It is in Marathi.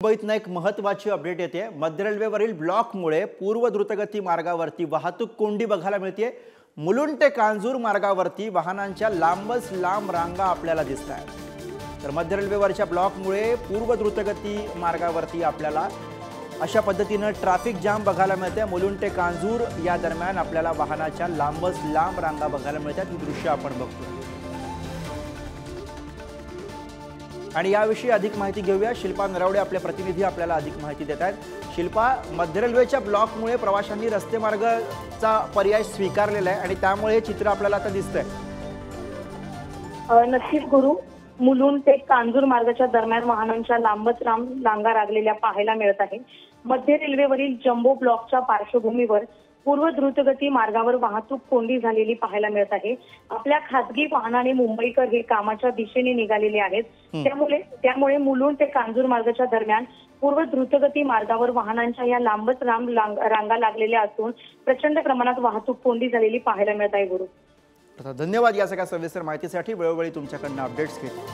मुंबईतनं एक महत्त्वाची अपडेट येते। मध्य रेल्वेवरील ब्लॉकमुळे पूर्व द्रुतगती मार्गावरती वाहतूक कोंडी बघायला मिळते। मुलुंड ते कांजूर मार्गावरती वाहनांच्या लांबच लांब रांगा आपल्याला दिसतात। तर मध्य रेल्वेवरच्या ब्लॉकमुळे पूर्व द्रुतगती मार्गावरती आपल्याला अशा पद्धतीने ट्रॅफिक जाम बघायला मिळते। मुलुंड ते कांजूर या दरम्यान आपल्याला वाहनाच्या लांबच लांब रांगा बघायला मिळतात। ही दृश्य आपण बघतो आणि याविषयी अधिक माहिती घेऊया। शिल्पा नरवडे आपले प्रतिनिधी आपल्याला अधिक माहिती देत आहेत। शिल्पा, मध्य रेल्वेच्या ब्लॉकमुळे प्रवाशांनी रस्ते मार्गाचा पर्याय स्वीकारलेला आहे आणि त्यामुळे हे चित्र आपल्याला आता दिसतंय। नक्कीच गुरु, मुलुंड ते कांजूर मार्गाच्या दरम्यान वाहनांच्या लांबच लांब रांगा लागलेल्या पाहायला मिळत आहे। मध्य रेल्वेवरील जम्बो ब्लॉकच्या पार्श्वभूमीवर पूर्व द्रुतगती मार्गावर वाहतूक कोंडी झालेली पाहायला मिळत आहे। आपल्या खासगी वाहनाने मुंबईकर हे कामाच्या दिशेने निघालेले आहेत। त्यामुळे मुलुंड ते कांजूर मार्गाच्या दरम्यान पूर्व द्रुतगती मार्गावर वाहनांच्या या लांबच लांब रांगा लागलेल्या असून प्रचंड प्रमाणात वाहतूक कोंडी झालेली पाहायला मिळत आहे। गुरु, धन्यवाद या सगळ्या सविस्तर माहितीसाठी। वेळोवेळी तुमच्याकडून अपडेट्स घेतो।